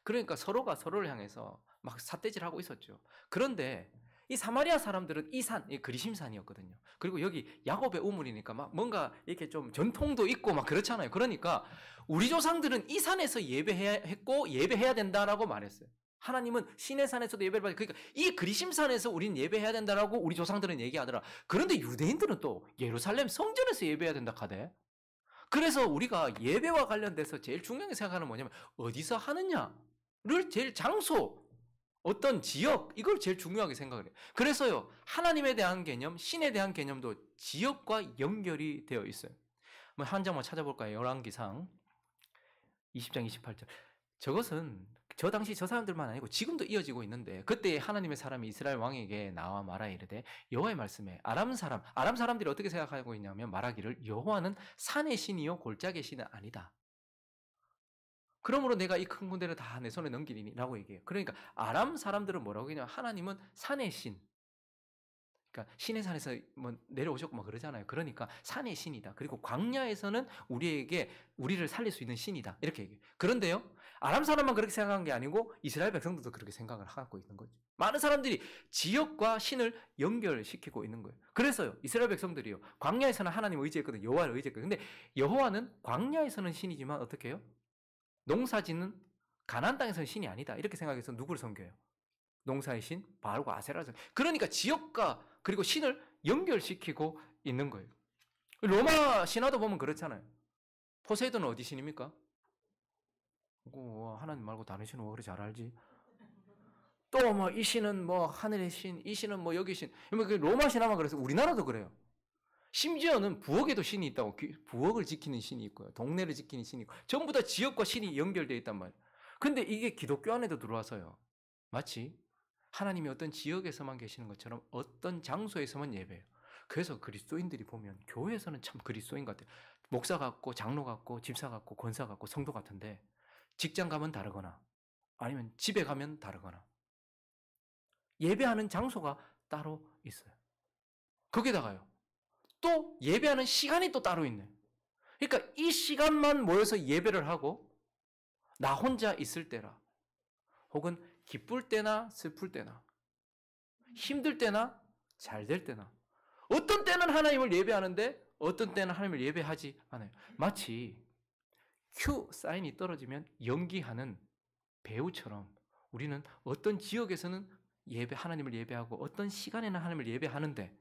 그러니까 서로가 서로를 향해서 막 삿대질하고 있었죠. 그런데 이 사마리아 사람들은 이 산, 이 그리심산이었거든요. 그리고 여기 야곱의 우물이니까 막 뭔가 이렇게 좀 전통도 있고 막 그렇잖아요. 그러니까 우리 조상들은 이 산에서 예배해야 했고 예배해야 된다라고 말했어요. 하나님은 시내 산에서도 예배를 받고 그러니까 이 그리심산에서 우리는 예배해야 된다라고 우리 조상들은 얘기하더라. 그런데 유대인들은 또 예루살렘 성전에서 예배해야 된다 하대. 그래서 우리가 예배와 관련돼서 제일 중요하게 생각하는 뭐냐면 어디서 하느냐를 제일 장소, 어떤 지역 이걸 제일 중요하게 생각을 해요. 그래서요 하나님에 대한 개념, 신에 대한 개념도 지역과 연결이 되어 있어요. 한 장만 찾아볼까요? 열왕기상 20장 28절. 저것은 저 당시 저 사람들만 아니고 지금도 이어지고 있는데 그때 하나님의 사람이 이스라엘 왕에게 나와 말하 이르되 여호와의 말씀에 아람 사람들이 어떻게 생각하고 있냐면 말하기를 여호와는 산의 신이요 골짜기의 신은 아니다. 그러므로 내가 이 큰 군대를 다 내 손에 넘기리라고 얘기해요. 그러니까 아람 사람들은 뭐라고 하냐면 하나님은 산의 신. 그러니까 신의 산에서 뭐 내려오셨고 막 그러잖아요. 그러니까 산의 신이다. 그리고 광야에서는 우리를 살릴 수 있는 신이다. 이렇게 얘기해요. 그런데요. 아람 사람만 그렇게 생각한 게 아니고 이스라엘 백성들도 그렇게 생각을 하고 있는 거죠. 많은 사람들이 지역과 신을 연결시키고 있는 거예요. 그래서요. 이스라엘 백성들이요. 광야에서는 하나님을 의지했거든요. 여호와를 의지했거든요. 근데 여호와는 광야에서는 신이지만 어떻게 해요? 농사짓는 가나안 땅에서는 신이 아니다. 이렇게 생각해서 누구를 섬겨요? 농사의 신 바알과 아세라를. 그러니까 지역과 그리고 신을 연결시키고 있는 거예요. 로마 신화도 보면 그렇잖아요. 포세이돈은 어디 신입니까? 하나님 말고 다른 신은 왜 그렇게 잘 알지? 또 뭐 이 신은 뭐 하늘의 신, 이 신은 뭐 여기 신. 로마 신화만 그래서 우리나라도 그래요. 심지어는 부엌에도 신이 있다고. 부엌을 지키는 신이 있고요. 동네를 지키는 신이 있고. 전부 다 지역과 신이 연결되어 있단 말이에요. 근데 이게 기독교 안에도 들어와서요. 마치 하나님이 어떤 지역에서만 계시는 것처럼 어떤 장소에서만 예배해요. 그래서 그리스도인들이 보면 교회에서는 참 그리스도인 같아요. 목사 같고 장로 같고 집사 같고 권사 같고 성도 같은데 직장 가면 다르거나 아니면 집에 가면 다르거나 예배하는 장소가 따로 있어요. 거기다가요. 또 예배하는 시간이 또 따로 있네. 그러니까 이 시간만 모여서 예배를 하고 나 혼자 있을 때라 혹은 기쁠 때나 슬플 때나 힘들 때나 잘 될 때나 어떤 때는 하나님을 예배하는데 어떤 때는 하나님을 예배하지 않아요. 마치 큐 사인이 떨어지면 연기하는 배우처럼 우리는 어떤 지역에서는 하나님을 예배하고 어떤 시간에는 하나님을 예배하는데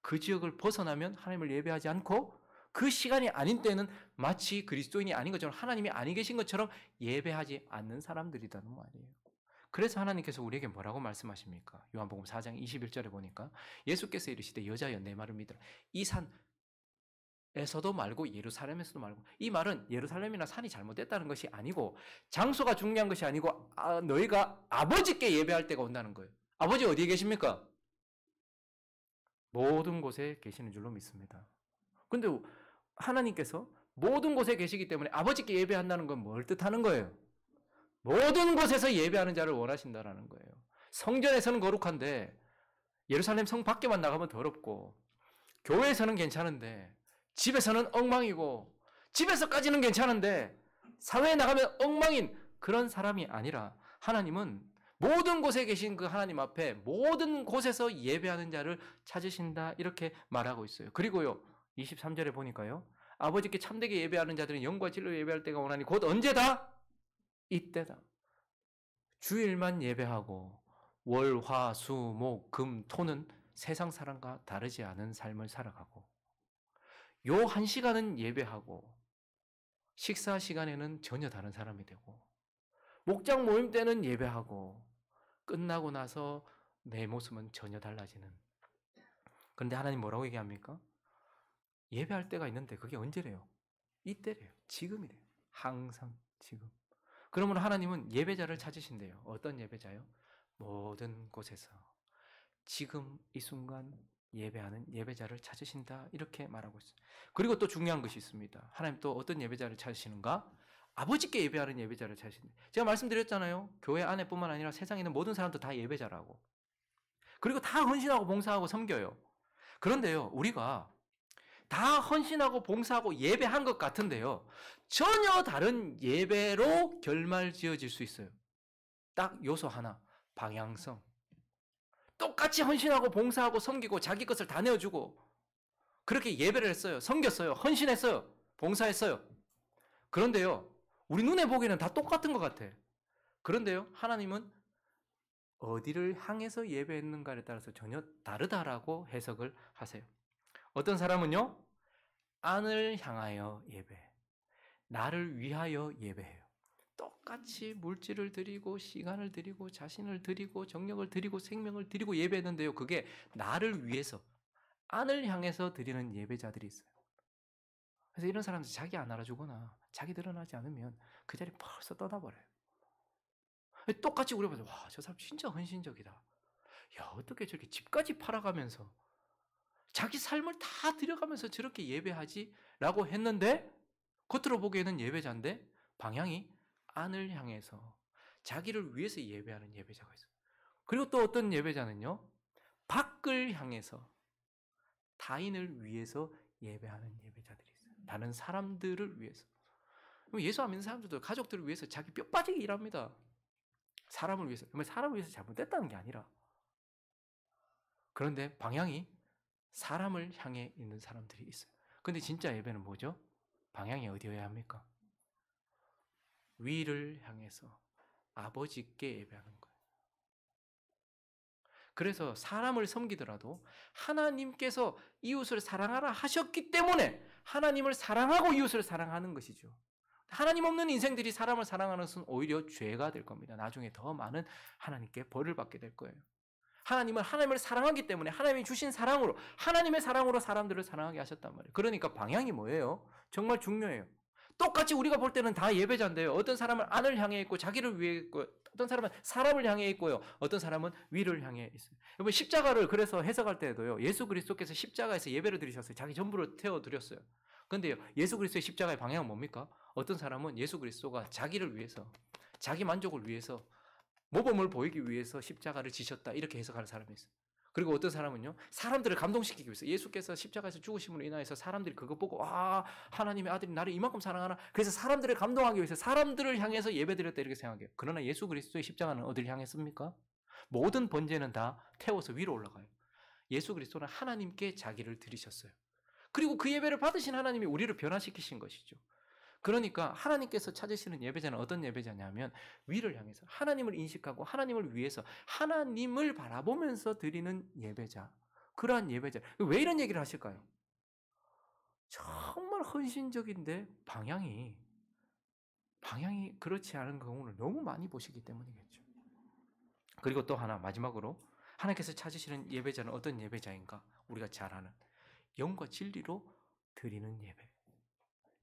그 지역을 벗어나면 하나님을 예배하지 않고 그 시간이 아닌 때는 마치 그리스도인이 아닌 것처럼 하나님이 아니 계신 것처럼 예배하지 않는 사람들이라는 말이에요. 그래서 하나님께서 우리에게 뭐라고 말씀하십니까? 요한복음 4장 21절에 보니까 예수께서 이르시되 여자여 내 말을 믿으라. 이 산에서도 말고 예루살렘에서도 말고 이 말은 예루살렘이나 산이 잘못됐다는 것이 아니고 장소가 중요한 것이 아니고 너희가 아버지께 예배할 때가 온다는 거예요. 아버지 어디에 계십니까? 모든 곳에 계시는 줄로 믿습니다. 근데 하나님께서 모든 곳에 계시기 때문에 아버지께 예배한다는 건 뭘 뜻하는 거예요? 모든 곳에서 예배하는 자를 원하신다라는 거예요. 성전에서는 거룩한데 예루살렘 성 밖에만 나가면 더럽고 교회에서는 괜찮은데 집에서는 엉망이고 집에서까지는 괜찮은데 사회에 나가면 엉망인 그런 사람이 아니라 하나님은 모든 곳에 계신 그 하나님 앞에 모든 곳에서 예배하는 자를 찾으신다 이렇게 말하고 있어요. 그리고요 23절에 보니까요 아버지께 참되게 예배하는 자들은 영과 진리로 예배할 때가 오나니 곧 언제다? 이때다. 주일만 예배하고 월, 화, 수, 목, 금, 토는 세상 사람과 다르지 않은 삶을 살아가고 요 한 시간은 예배하고 식사 시간에는 전혀 다른 사람이 되고 목장 모임 때는 예배하고 끝나고 나서 내 모습은 전혀 달라지는. 그런데 하나님 뭐라고 얘기합니까? 예배할 때가 있는데 그게 언제래요? 이때래요. 지금이래요. 항상 지금. 그러면 하나님은 예배자를 찾으신대요. 어떤 예배자요? 모든 곳에서 지금 이 순간 예배하는 예배자를 찾으신다 이렇게 말하고 있어요. 그리고 또 중요한 것이 있습니다. 하나님 또 어떤 예배자를 찾으시는가? 아버지께 예배하는 예배자를 찾으신다. 제가 말씀드렸잖아요. 교회 안에뿐만 아니라 세상에 있는 모든 사람도 다 예배자라고. 그리고 다 헌신하고 봉사하고 섬겨요. 그런데요, 우리가 다 헌신하고 봉사하고 예배한 것 같은데요, 전혀 다른 예배로 결말지어질 수 있어요. 딱 요소 하나, 방향성. 똑같이 헌신하고 봉사하고 섬기고 자기 것을 다 내어주고 그렇게 예배를 했어요. 섬겼어요. 헌신했어요. 봉사했어요. 그런데요, 우리 눈에 보기에는 다 똑같은 것 같아. 그런데요, 하나님은 어디를 향해서 예배했는가에 따라서 전혀 다르다라고 해석을 하세요. 어떤 사람은요, 안을 향하여 예배, 나를 위하여 예배해요. 똑같이 물질을 드리고 시간을 드리고 자신을 드리고 정력을 드리고 생명을 드리고 예배했는데요, 그게 나를 위해서 안을 향해서 드리는 예배자들이 있어요. 그래서 이런 사람들 자기 안 알아주거나 자기 드러나지 않으면 그 자리 벌써 떠나버려요. 똑같이 우리 보면 와, 저 사람 진짜 헌신적이다. 야, 어떻게 저렇게 집까지 팔아가면서 자기 삶을 다 들여가면서 저렇게 예배하지? 라고 했는데 겉으로 보기에는 예배자인데 방향이 안을 향해서 자기를 위해서 예배하는 예배자가 있어요. 그리고 또 어떤 예배자는요, 밖을 향해서 타인을 위해서 예배하는 예배자들이 있어요. 다른 사람들을 위해서. 예수 안 믿는 사람들도 가족들을 위해서 자기 뼈 빠지게 일합니다. 사람을 위해서. 사람을 위해서 잘못됐다는 게 아니라. 그런데 방향이 사람을 향해 있는 사람들이 있어요. 근데 진짜 예배는 뭐죠? 방향이 어디여야 합니까? 위를 향해서 아버지께 예배하는 거예요. 그래서 사람을 섬기더라도 하나님께서 이웃을 사랑하라 하셨기 때문에 하나님을 사랑하고 이웃을 사랑하는 것이죠. 하나님 없는 인생들이 사람을 사랑하는 것은 오히려 죄가 될 겁니다. 나중에 더 많은 하나님께 벌을 받게 될 거예요. 하나님은 하나님을 사랑하기 때문에 하나님이 주신 사랑으로, 하나님의 사랑으로 사람들을 사랑하게 하셨단 말이에요. 그러니까 방향이 뭐예요? 정말 중요해요. 똑같이 우리가 볼 때는 다 예배자인데요. 어떤 사람은 안을 향해 있고 자기를 위해 있고, 어떤 사람은 사람을 향해 있고요. 어떤 사람은 위를 향해 있어요. 여러분, 십자가를 그래서 해석할 때도요, 예수 그리스도께서 십자가에서 예배를 드리셨어요. 자기 전부를 태워드렸어요. 그런데요, 예수 그리스도의 십자가의 방향은 뭡니까? 어떤 사람은 예수 그리스도가 자기를 위해서, 자기 만족을 위해서, 모범을 보이기 위해서 십자가를 지셨다, 이렇게 해석하는 사람이 있어요. 그리고 어떤 사람은요, 사람들을 감동시키기 위해서, 예수께서 십자가에서 죽으심으로 인하여서 사람들이 그거 보고 와, 하나님의 아들이 나를 이만큼 사랑하나, 그래서 사람들을 감동하기 위해서 사람들을 향해서 예배드렸다, 이렇게 생각해요. 그러나 예수 그리스도의 십자가는 어디를 향했습니까? 모든 번제는 다 태워서 위로 올라가요. 예수 그리스도는 하나님께 자기를 드리셨어요. 그리고 그 예배를 받으신 하나님이 우리를 변화시키신 것이죠. 그러니까 하나님께서 찾으시는 예배자는 어떤 예배자냐면 위를 향해서 하나님을 인식하고 하나님을 위해서 하나님을 바라보면서 드리는 예배자. 그러한 예배자. 왜 이런 얘기를 하실까요? 정말 헌신적인데 방향이 그렇지 않은 경우를 너무 많이 보시기 때문이겠죠. 그리고 또 하나, 마지막으로 하나님께서 찾으시는 예배자는 어떤 예배자인가? 우리가 잘 아는 영과 진리로 드리는 예배.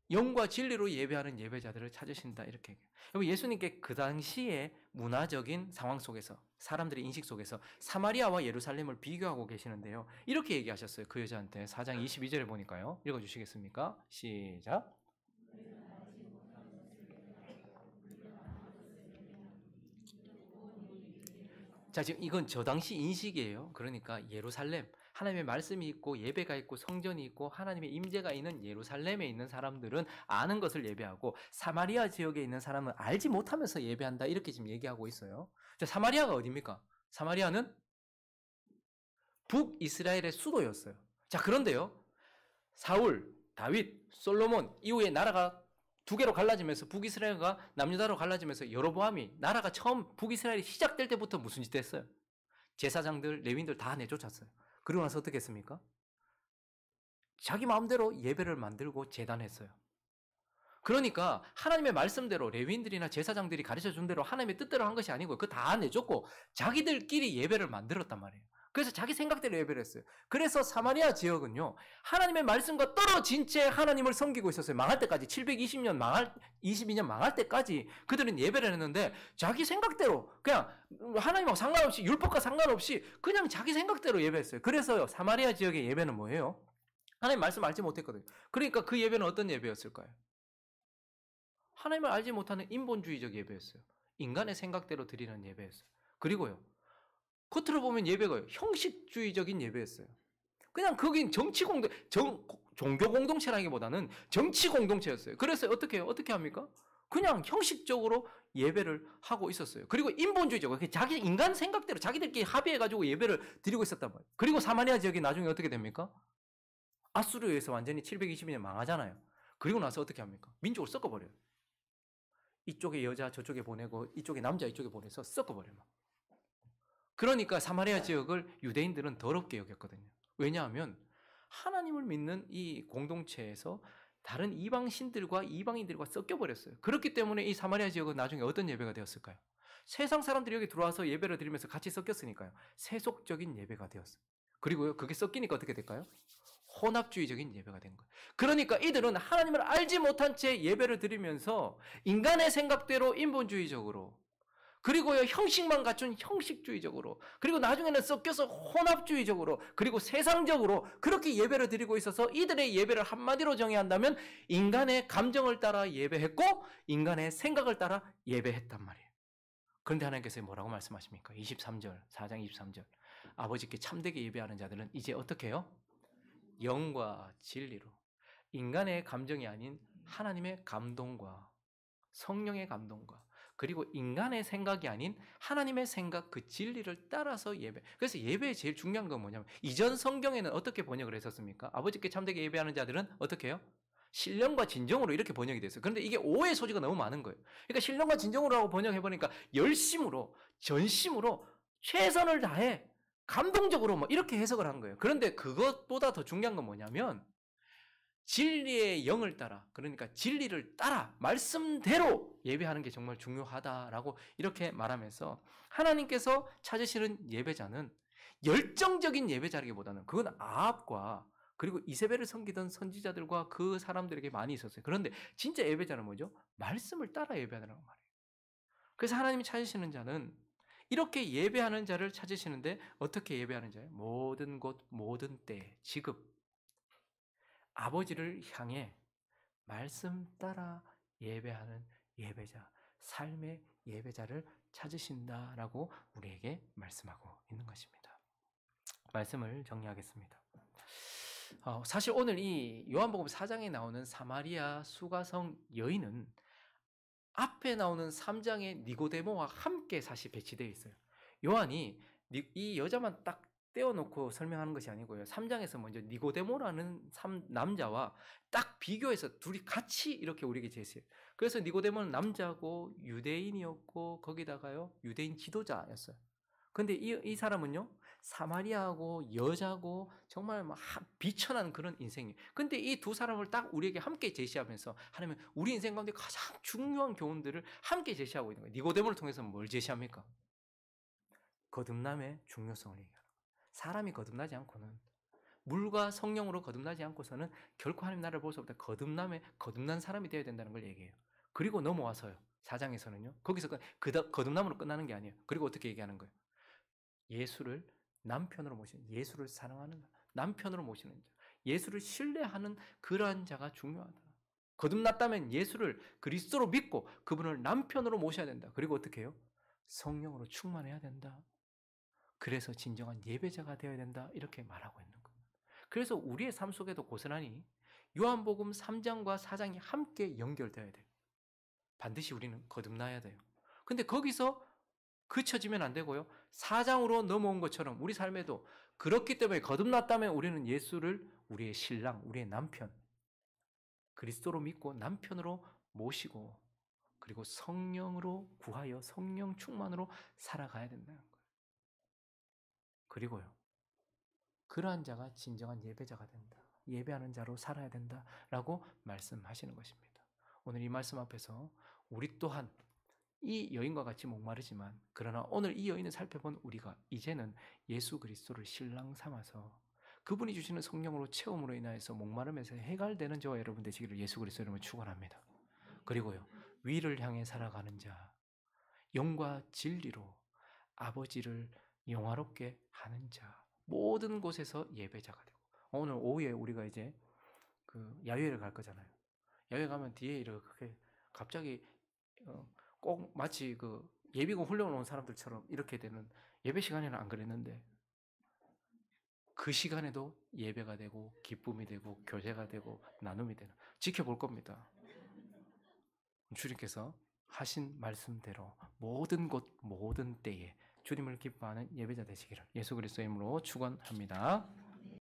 영과 진리로 예배하는 예배자들을 찾으신다, 이렇게 얘기해요. 여러분, 예수님께 그 당시의 문화적인 상황 속에서, 사람들의 인식 속에서 사마리아와 예루살렘을 비교하고 계시는데요, 이렇게 얘기하셨어요. 그 여자한테 4장 22절에 보니까요. 읽어주시겠습니까? 시작. 자, 지금 이건 저 당시 인식이에요. 그러니까 예루살렘, 하나님의 말씀이 있고 예배가 있고 성전이 있고 하나님의 임재가 있는 예루살렘에 있는 사람들은 아는 것을 예배하고, 사마리아 지역에 있는 사람은 알지 못하면서 예배한다, 이렇게 지금 얘기하고 있어요. 자, 사마리아가 어디입니까? 사마리아는 북이스라엘의 수도였어요. 자, 그런데요, 사울, 다윗, 솔로몬 이후에 나라가 두 개로 갈라지면서, 북이스라엘과 남유다로 갈라지면서 여로보암이, 나라가 처음 북이스라엘이 시작될 때부터 무슨 짓 했어요? 제사장들, 레위인들 다 내쫓았어요. 그러고 나서 어떻게 했습니까? 자기 마음대로 예배를 만들고 제단했어요. 그러니까 하나님의 말씀대로 레위인들이나 제사장들이 가르쳐준 대로 하나님의 뜻대로 한 것이 아니고 그거 다 내줬고 자기들끼리 예배를 만들었단 말이에요. 그래서 자기 생각대로 예배를 했어요. 그래서 사마리아 지역은요, 하나님의 말씀과 떨어진 채 하나님을 섬기고 있었어요. 망할 때까지, 720년 22년 망할 때까지 그들은 예배를 했는데 자기 생각대로 그냥 하나님하고 상관없이, 율법과 상관없이 그냥 자기 생각대로 예배했어요. 그래서요, 사마리아 지역의 예배는 뭐예요? 하나님 말씀 알지 못했거든요. 그러니까 그 예배는 어떤 예배였을까요? 하나님을 알지 못하는 인본주의적 예배였어요. 인간의 생각대로 드리는 예배였어요. 그리고요, 겉으로 보면 예배가 형식주의적인 예배였어요. 그냥 거긴 종교 공동체라기보다는 정치 공동체였어요. 그래서 어떻게 해요? 어떻게 합니까? 그냥 형식적으로 예배를 하고 있었어요. 그리고 인본주의적으로 자기 인간 생각대로 자기들끼리 합의해가지고 예배를 드리고 있었단 말이에요. 그리고 사마리아 지역이 나중에 어떻게 됩니까? 아수르에 의해서 완전히 722년 망하잖아요. 그리고 나서 어떻게 합니까? 민족을 섞어버려요. 이쪽에 여자 저쪽에 보내고 이쪽에 남자 이쪽에 보내서 섞어버려요. 그러니까 사마리아 지역을 유대인들은 더럽게 여겼거든요. 왜냐하면 하나님을 믿는 이 공동체에서 다른 이방신들과 이방인들과 섞여버렸어요. 그렇기 때문에 이 사마리아 지역은 나중에 어떤 예배가 되었을까요? 세상 사람들이 여기 들어와서 예배를 드리면서 같이 섞였으니까요. 세속적인 예배가 되었어요. 그리고요, 그게 섞이니까 어떻게 될까요? 혼합주의적인 예배가 된 거예요. 그러니까 이들은 하나님을 알지 못한 채 예배를 드리면서 인간의 생각대로 인본주의적으로, 그리고요, 형식만 갖춘 형식주의적으로, 그리고 나중에는 섞여서 혼합주의적으로, 그리고 세상적으로 그렇게 예배를 드리고 있어서 이들의 예배를 한마디로 정의한다면 인간의 감정을 따라 예배했고 인간의 생각을 따라 예배했단 말이에요. 그런데 하나님께서 뭐라고 말씀하십니까? 23절, 4장 23절. 아버지께 참되게 예배하는 자들은 이제 어떻게 해요? 영과 진리로, 인간의 감정이 아닌 하나님의 감동과 성령의 감동과, 그리고 인간의 생각이 아닌 하나님의 생각, 그 진리를 따라서 예배. 그래서 예배의 제일 중요한 건 뭐냐면, 이전 성경에는 어떻게 번역을 했었습니까? 아버지께 참되게 예배하는 자들은 어떻게 해요? 신령과 진정으로 이렇게 번역이 됐어요. 그런데 이게 오해의 소지가 너무 많은 거예요. 그러니까 신령과 진정으로 하고 번역해보니까 열심으로, 전심으로, 최선을 다해, 감동적으로 뭐 이렇게 해석을 한 거예요. 그런데 그것보다 더 중요한 건 뭐냐면, 진리의 영을 따라, 그러니까 진리를 따라 말씀대로 예배하는 게 정말 중요하다라고 이렇게 말하면서, 하나님께서 찾으시는 예배자는 열정적인 예배자라기보다는, 그건 아합과 그리고 이세벨을 섬기던 선지자들과 그 사람들에게 많이 있었어요. 그런데 진짜 예배자는 뭐죠? 말씀을 따라 예배하라는 말이에요. 그래서 하나님이 찾으시는 자는 이렇게 예배하는 자를 찾으시는데, 어떻게 예배하는 자예요? 모든 곳, 모든 때, 지금 아버지를 향해 말씀 따라 예배하는 예배자, 삶의 예배자를 찾으신다라고 우리에게 말씀하고 있는 것입니다. 말씀을 정리하겠습니다. 사실 오늘 이 요한복음 4장에 나오는 사마리아 수가성 여인은 앞에 나오는 3장의 니고데모와 함께 사실 배치되어 있어요. 요한이 이 여자만 딱 떼어놓고 설명하는 것이 아니고요, 3장에서 먼저 니고데모라는 남자와 딱 비교해서 둘이 같이 이렇게 우리에게 제시해요. 그래서 니고데모는 남자고 유대인이었고 거기다가요 유대인 지도자였어요. 근데 이 사람은요 사마리아고 여자고 정말 막 비천한 그런 인생이에요. 근데 이 두 사람을 딱 우리에게 함께 제시하면서 하나님은 우리 인생 가운데 가장 중요한 교훈들을 함께 제시하고 있는 거예요. 니고데모를 통해서 뭘 제시합니까? 거듭남의 중요성을 얘기하는 거예요. 사람이 거듭나지 않고는, 물과 성령으로 거듭나지 않고서는 결코 하나님 나라를 볼 수 없다. 거듭난 사람이 되어야 된다는 걸 얘기해요. 그리고 넘어와서요 4장에서는요 거기서 거듭남으로 끝나는 게 아니에요. 그리고 어떻게 얘기하는 거예요? 예수를 남편으로 모시는, 예수를 사랑하는 남편으로 모시는 자, 예수를 신뢰하는 그러한 자가 중요하다. 거듭났다면 예수를 그리스도로 믿고 그분을 남편으로 모셔야 된다. 그리고 어떻게 해요? 성령으로 충만해야 된다. 그래서 진정한 예배자가 되어야 된다. 이렇게 말하고 있는 거예요. 그래서 우리의 삶 속에도 고스란히 요한복음 3장과 4장이 함께 연결되어야 돼요. 반드시 우리는 거듭나야 돼요. 근데 거기서 그쳐지면 안 되고요, 4장으로 넘어온 것처럼 우리 삶에도 그렇기 때문에 거듭났다면 우리는 예수를 우리의 신랑, 우리의 남편, 그리스도로 믿고 남편으로 모시고, 그리고 성령으로 구하여 성령 충만으로 살아가야 된다는 거예요. 그리고요, 그러한 자가 진정한 예배자가 된다. 예배하는 자로 살아야 된다라고 말씀하시는 것입니다. 오늘 이 말씀 앞에서 우리 또한 이 여인과 같이 목마르지만 그러나 오늘 이 여인을 살펴본 우리가 이제는 예수 그리스도를 신랑 삼아서 그분이 주시는 성령으로 체험으로 인하여서 목마름에서 해갈되는 저와 여러분 되시기를 예수 그리스도 이름으로 축원합니다. 그리고요, 위를 향해 살아가는 자, 영과 진리로 아버지를 영화롭게 하는 자, 모든 곳에서 예배자가 되고, 오늘 오후에 우리가 이제 그 야외를 갈 거잖아요. 야외 가면 뒤에 이렇게 갑자기 꼭 마치 그 예비군 훈련 온 사람들처럼 이렇게 되는, 예배 시간에는 안 그랬는데 그 시간에도 예배가 되고 기쁨이 되고 교제가 되고 나눔이 되는, 지켜볼 겁니다. 주님께서 하신 말씀대로 모든 곳 모든 때에 주님을 기뻐하는 예배자 되시기를 예수 그리스도의 이름으로 축원합니다.